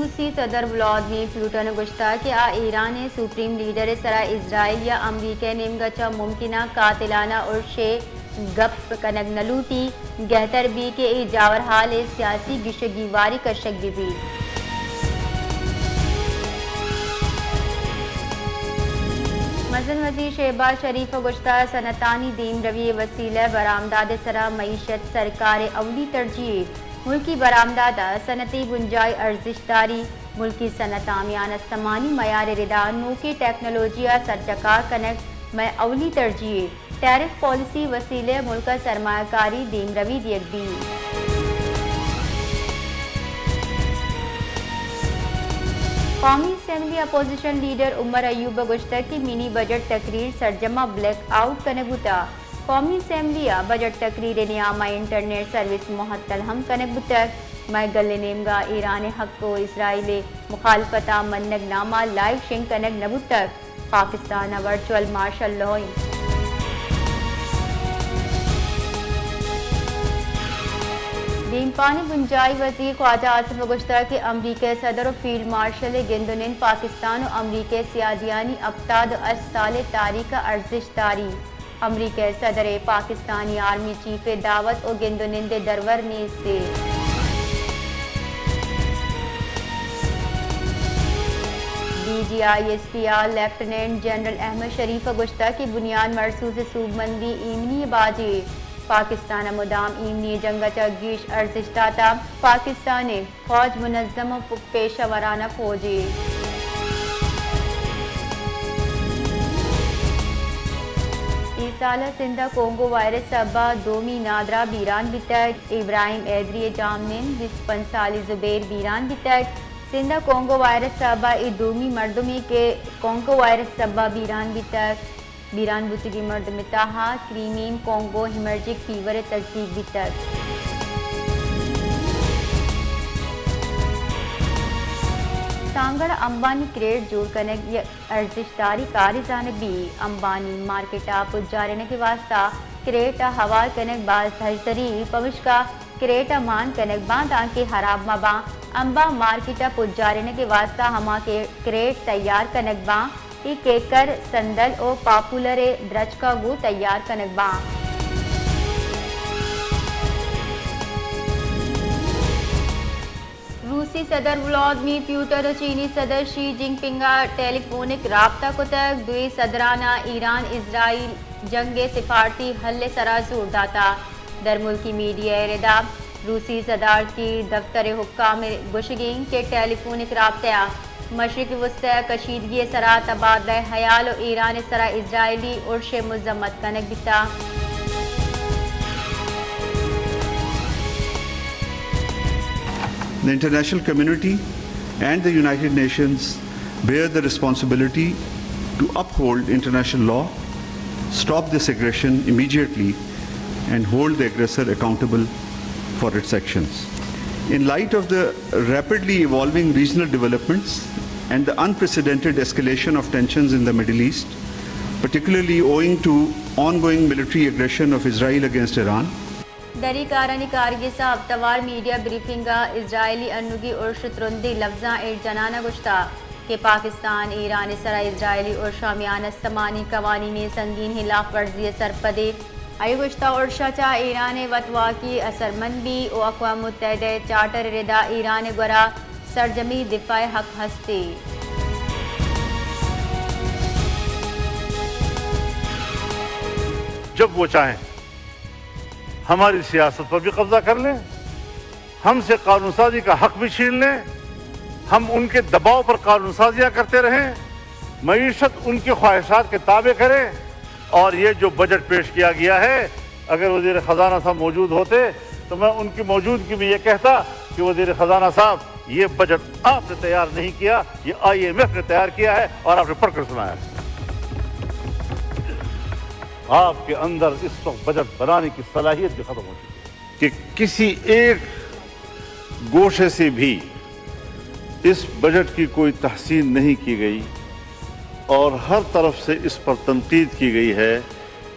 روسی صدر Vladimir Putin گشتہ کہ ایران سپریم لیڈر سرا اسرائیل یا امریکہ نمگچا ممکنہ قاتلانہ عرشے گپ کنگ نلوٹی گہتر بھی کہ ای جاور حال سیاسی گشگی واری کشگ بھی مزن وزیر شہباز شریف گشتہ صنعتانی دیم روی وسیلہ برآمدات سرا معیشت سرکار اولی ترجیح ملکی برآمدات صنعتی گنجائش ارزش داری ملکی صنعت آمیان استمانی معیار ردا نوکی ٹیکنالوجی سرچکار کنیکٹ میں اولی ترجیح ٹیرف پالیسی وسیلہ ملک سرمایہ کاری دیم روی دیگ بھی قومی assembly opposition leader Omar Ayub گشتہ کی منی بجٹ تقریر سرجمہ بلیک آؤٹ کنگوتا قومی اسمبلی بجٹ تقریر نیامہ انٹرنیٹ سروس معطل ہم کنگوتک میں گل نیمگا ایران حق و اسرائیل مخالفتہ منگ نامہ لائیو شنگ کنگ نبوتک پاکستان ورچوئل مارشل لاء دیم پانی گنجائی وزیر خواجہ آصف گشتہ کے امریکہ صدر و فیلڈ مارشل گندنن پاکستان و امریکہ سیادیانی ابتاد 8 سال تاریخ ارزش داری امریکہ صدر پاکستانی آرمی چیف دعوت و گندنن دے درور نیز دے D G I S P R lieutenant general Ahmed Sharif گشتہ کی بنیاد مرسوز صوبمندی ایمنی باجی پاکستان مدام ایمنی جنگچہ گیش ارزش داتا پاکستان فوج منظم و پیشہ ورانہ فوجی ای سالہ سندھا کونگو وائرس سبا دومی نادرہ بیران بیتک ابراہیم ایدری جامنن 25 سالی زبیر بیران بیتک سندھا کونگو وائرس سبا ای دومی مردمی کے کونگو وائرس سبا بیران بیتک بیران بوتگی مرد متاحا کریمین کونگو ہیمرجک فیور تصدیق بھی تک سانگڑ امبانی کریٹ جوڑ کنگ ارزش داری کاری جانبی امبانی مارکیٹ آپ جارنے کے واسطہ کریٹ حوال کنگ باز ہجتری پمشکا کریٹ مان کنگ باندان کے حراب مباں امبا مارکیٹ پجارنے کے واسطہ ہما کے کریٹ تیار کنگ باں ای کیکر سندل او پاپولر درج کا گو تیار کنگ باں روسی صدر ولادیمیر پوٹن و چینی صدر شی جن پنگا ٹیلی فونک رابطہ کو تک دوئی صدرانہ ایران اسرائیل جنگ سفارتی حل سرا زور داتا در ملکی میڈیا ردا روسی صدارتی دفتر حکام گوشگین کے ٹیلی فونک رابطہ مشرق وسطی کشیدگی سرا تبادلہ حیال و ایران سرا اسرائیلی عرش مذمت کنگ بیتا The international community and the United Nations bear the responsibility to uphold international law, stop this aggression immediately, and hold the aggressor accountable for its actions. In light of the rapidly evolving regional developments and the unprecedented escalation of tensions in the Middle East, particularly owing to ongoing military aggression of Israel against Iran, دری کارانی کارگی صاحب توار media بریفنگا اسرائیلی انوگی عرش ترندی لفظاں ایک جنانہ گشتہ کہ پاکستان ایران سرا اسرائیلی عرشامیان استمانی قوانین سنگین خلاف ورزی سرپدے آئی گشتہ عرشہ چا ایران وطوا کی اثر مندی و اقوام متحدہ چارٹر ردا ایران گورا سرجمی دفاع حق ہستے جب وہ چاہیں ہماری سیاست پر بھی قبضہ کر لیں ہم سے قانون سازی کا حق بھی چھین لیں ہم ان کے دباؤ پر قانون سازیاں کرتے رہیں معیشت ان کی خواہشات کے تابع کریں اور یہ جو بجٹ پیش کیا گیا ہے اگر وزیر خزانہ صاحب موجود ہوتے تو میں ان کی موجودگی میں یہ کہتا کہ وزیر خزانہ صاحب یہ بجٹ آپ نے تیار نہیں کیا یہ IMF نے تیار کیا ہے اور آپ نے پڑھ کر سنایا آپ کے اندر اس وقت بجٹ بنانے کی صلاحیت بھی ختم ہو چکی ہے کہ کسی ایک گوشے سے بھی اس بجٹ کی کوئی تحسین نہیں کی گئی اور ہر طرف سے اس پر تنقید کی گئی ہے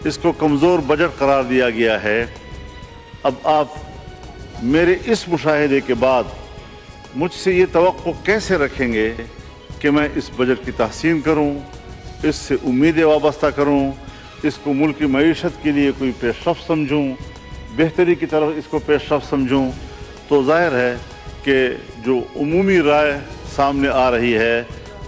اس کو کمزور بجٹ قرار دیا گیا ہے اب آپ میرے اس مشاہدے کے بعد مجھ سے یہ توقع کیسے رکھیں گے کہ میں اس بجٹ کی تحسین کروں، اس سے امیدیں وابستہ کروں، اس کو ملک کی معیشت کے لیے کوئی پیش رفت سمجھوں، بہتری کی طرف اس کو پیش رفت سمجھوں؟ تو ظاہر ہے کہ جو عمومی رائے سامنے آ رہی ہے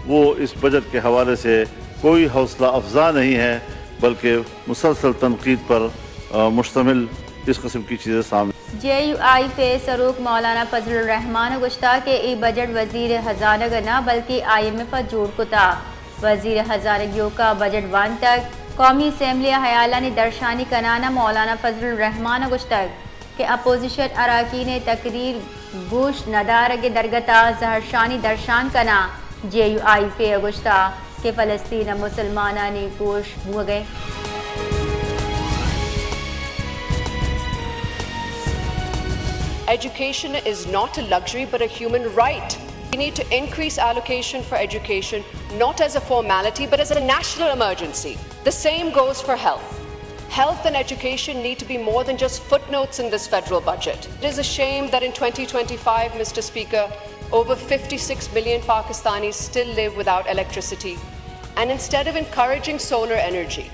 وہ اس بجٹ کے حوالے سے کوئی حوصلہ افزا نہیں ہے، بلکہ مسلسل تنقید پر مشتمل اس قسم کی چیزیں سامنے۔ جے یو آئی پہ سروک مولانا فضل الرحمان گشتہ کے ای بجٹ وزیر خزانہ نہ بلکہ آئی ایم ایف جوڑ کتا وزیر خزانگیوں کا بجٹ وان تک قومی اسمبلی حیالہ نے درشانی کنانا مولانا فضل الرحمان گشتک کہ اپوزیشن اراکین تقریر گوش ندار کے درگتا زہرشانی درشان کنا جے یو آئی پہ گشتہ کہ فلسطین مسلمانہ نے گوش ہو گئے۔ Education is not a luxury but a human right. We need to increase allocation for education not as a formality but as a national emergency. The same goes for health. Health and education need to be more than just footnotes in this federal budget. It is a shame that in 2025, Mr. Speaker, over 56 million Pakistanis still live without electricity. And instead of encouraging solar energy,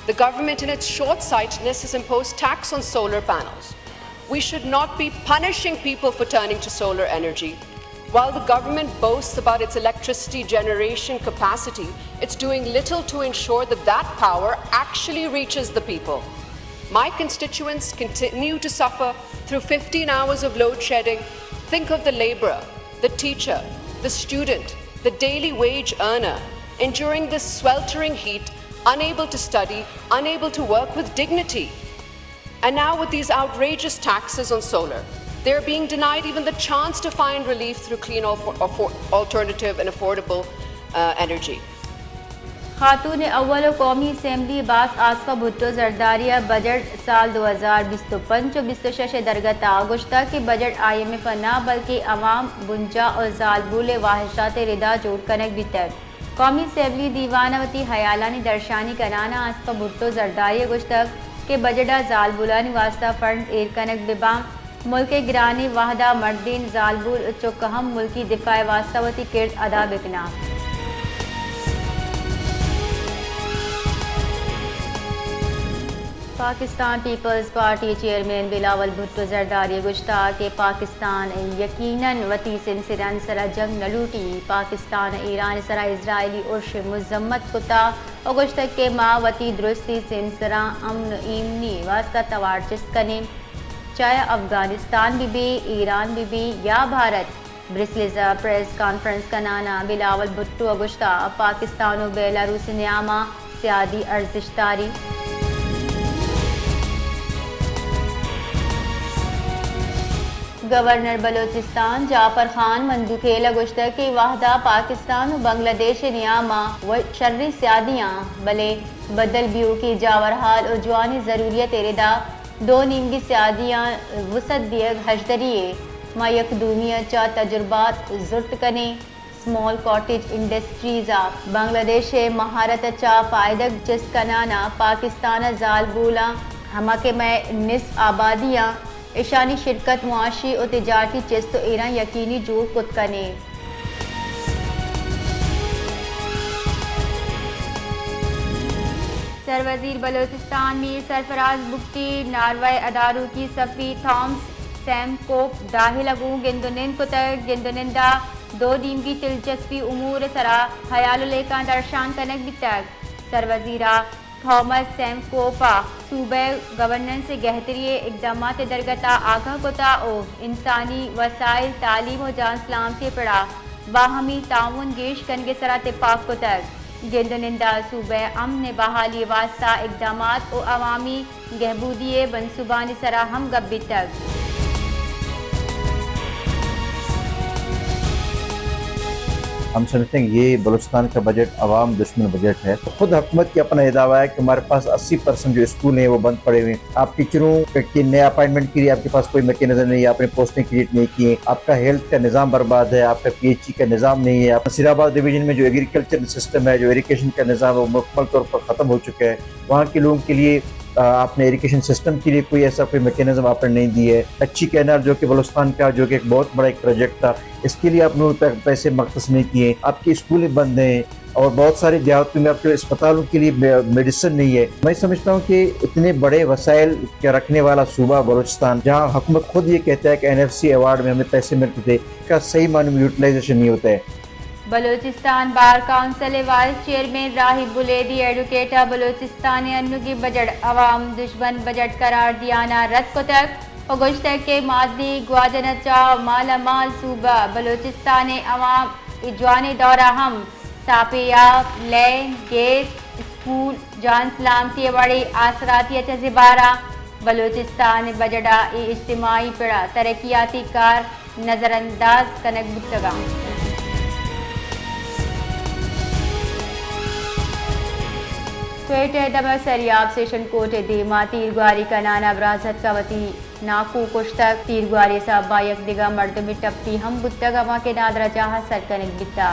the government in its short-sightedness has imposed tax on solar panels. We should not be punishing people for turning to solar energy. While the government boasts about its electricity generation capacity, it's doing little to ensure that that power actually reaches the people. My constituents continue to suffer through 15 hours of load shedding. Think of the laborer, the teacher, the student, the daily wage earner, enduring this sweltering heat, unable to study, unable to work with dignity. And now with these outrageous taxes on solar, they're being denied even the chance to find relief through clean alternative and affordable energy. خاتون اول قومی assembly باس Asifa Bhutto زرداریہ budget سال 2025-26 درگتا گشتہ کے budget I am F نہ بلکہ عوام بنجا اور زال بولے واحشات ردا جوڑ کنک بھی تک قومی اسمبلی دیوانوتی حیالہ نے درشانی کنانا آصفہ بھٹو زرداریہ گشتک کہ بجٹا زال بولانی واسطہ فنڈ ایر کنک ببام ملک گرانی واحدہ مردین زال بول چکہم ملکی دفاع واسطہ وتی کرد ادا بکنا۔ پاکستان پیپلز پارٹی چیئرمین بلاول بھٹو زرداری گشتہ کہ پاکستان یقیناً وتی سنسران سرا جنگ نہ لوٹی، پاکستان ایران سرا اسرائیلی عرش مذمت کتا اور گشتہ کے ماں وتی درستی سنسرا امن ایمنی واسطہ توار چست کنے چاہے افغانستان بھی ایران بھی یا بھارت۔ برسلز پریس کانفرنس کا نانا بلاول بھٹو گشتہ پاکستان و بیلاروس نیامہ سیادی ارزش داری۔ گورنر بلوچستان جعفر خان مندوکیلا گشتہ کی واحدہ پاکستان و بنگلہ دیش نیامہ و شرری سیادیاں بلے بدل بیو کی جاور حال اور جوانی ضروریت اردا دو نیمگی سیادیاں وسط دیگ حشدریے ما یکدومیہ چا تجربات زرت کنے سمال کاٹیج انڈسٹریز بنگلہ دیش مہارت چا فائدہ جس کنانا پاکستان زال بولا ہما کے میں نصف آبادیاں ایشانی شرکت معاشی اور تجارتی چست و ایران یقینی جوڑ کت کنے۔ سروزیر بلوچستان میر سرفراز بگٹی ناروے ادارو کی صفی تھامس سیم کوپ داخل اگوں گندونند کتر گندونندہ دو نیمگی دلچسپی امور سرا خیال لیکان درشان کنک بھی تک سروزیرہ تھامس سیم کوپا صوبہ گورننس سے گہتری اقدامات درگتا آگاہ کتا او انسانی وسائل تعلیم و جان سلامتی پڑا باہمی تعاون گیش کنگے سرا اتفاق کتر گندونندہ صوبہ امن بحالی واسطہ اقدامات و عوامی گہبودی منصوبانی سرا ہم گبی تک۔ ہم سمجھتے ہیں یہ بلوچستان کا بجٹ عوام دشمن بجٹ ہے۔ خود حکومت کی اپنا یہ دعویٰ ہے کہ ہمارے پاس 80% جو اسکول ہیں وہ بند پڑے ہوئے ہیں، آپ ٹیچروں کے نئے اپائنٹمنٹ کے لیے آپ کے پاس کوئی میکینزم نہیں ہے، آپ نے پوسٹیں کریٹ نہیں کی ہیں، آپ کا ہیلتھ کا نظام برباد ہے، آپ کا پی ایچ ای کا نظام نہیں ہے، نصیر آباد ڈویژن میں جو ایگریکلچر سسٹم ہے، جو ایریگیشن کا نظام ہے وہ مکمل طور پر ختم ہو چکا ہے، وہاں کے لوگوں کے لیے آپ نے ایریگیشن سسٹم کے لیے کوئی ایسا کوئی میکینزم آپ نے نہیں دی ہے. اچھی کینال جو کہ بلوچستان کا جو کہ ایک بہت بڑا ایک پروجیکٹ تھا, اس کے لیے آپ نے پیسے مختص نہیں کیے. آپ کی اسکولیں بند ہیں اور بہت سارے دیہاتوں میں آپ کے اسپتالوں کے لیے میڈیسن نہیں ہے. میں سمجھتا ہوں کہ اتنے بڑے وسائل کے رکھنے والا صوبہ بلوچستان, جہاں حکومت خود یہ کہتا ہے کہ NFC ایوارڈ میں ہمیں پیسے ملتے تھے, کا صحیح معنی میں یوٹیلائزیشن نہیں ہوتا ہے. Balochistan bar council vice chairman راہب بلیدی ایڈوکیٹر بلوچستان انو کی بجٹ عوام دشمن بجٹ قرار دیانا رد کو تک اگشتہ کے مادی گواجنچا مالا مال صوبہ بلوچستان عوام اجوان دورہ ہم ساپیاب لین گیس اسکول جان سلامتی بڑی آسراتی زبارہ بلوچستان بجٹا اجتماعی پڑا ترقیاتی کار نظر انداز کنک بتگا. کوئٹہ دمر سریاب سیشن کوٹ دیما تیرگواری کا نانا براست کا وطی ناکو کشتک تیرگواری صاحب با یک دیگا مردمی ٹپی ہم بتگا ماں کے نادرہ جہاں سرکنک بتا.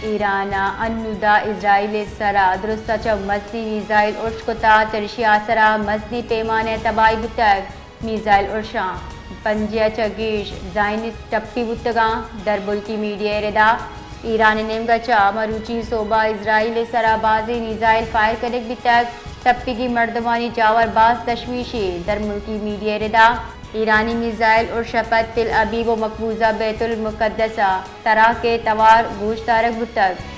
ایران انو دا اسرائیل سرا درستہ چو مزدی میزائل ارش کتا چرشیا سرا مزدی پیمانے تباہی بتگ میزائل ارشاں پنجیا چگیش زائنس ٹپی بتگاں در ملکی میڈیا ردا. ایران نیمگا چا مروچی صوبہ اسرائیل سرا بازی میزائل فائر کنک بتگ ٹپی کی مردمانی جاور باز تشویشی در ملکی میڈیا ردا. ایرانی میزائل اور شپت تل ابیب و مقبوضہ بیت المقدسہ طرح کے توار گوشت تارک بتگ.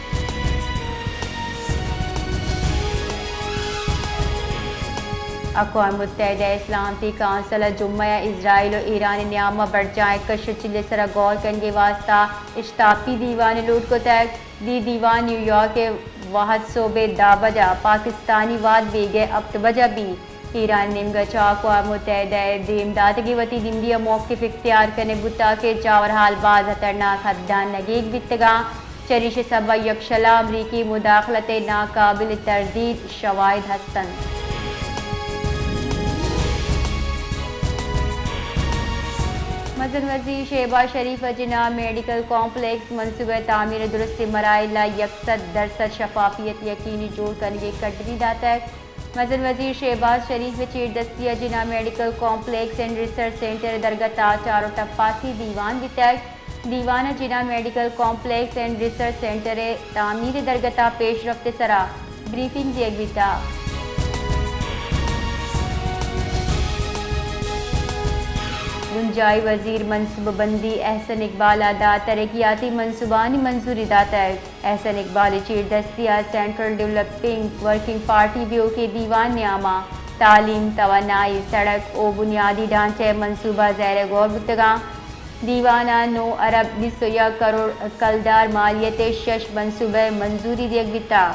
اقوام متحدہ اسلامتی کونسل جمعہ اسرائیل و ایران نیامہ بڑھ جائیں کش چلے سرا غور کرنے واسطہ اشتاپی دیوان لوٹ کو تک دی دیوان نیو یارک کے واحد صوبے دا بجا پاکستانی واد بیگے اب بجا بھی. ایران نیمگا چا اقوام متحدہ دیم داتگی وطی دمبیا موقف اختیار کرنے بتا کے چاور حال باز خطرناک حدان نگیگ بتگاں چریش سبا یکشلا امریکی مداخلت ناقابل تردید شواہد ہستن. مدن وزیر شہباز شریف جنا میڈیکل کمپلیکس منصوبہ تعمیر درست مراحل 100% شفافیت یقینی جوڑ کرنے کٹوی داتک. مدن وزیر شہباز شریف چیر دستیہ جنا medical complex and research centre درگتا چارو ٹپاسی دیوان بتک دیوانہ جنا medical complex and research centre تعمیر درگتا پیش رفت سرا بریفنگ دیگ بیتا. گنجائی وزیر منصوبہ بندی احسن اقبال ادا ترقیاتی منصوبانی منظوری داتک. احسن اقبال چیر دستیہ سینٹرل ڈیولپنگ ورکنگ پارٹی بیو کے دیوان نیامہ تعلیم توانائی سڑک و بنیادی ڈھانچے منصوبہ زیر غور بتگاں. دیوانہ 9 ارب 21 کروڑ کلدار مالیت 6 منصوبہ منظوری دیگ بیتا.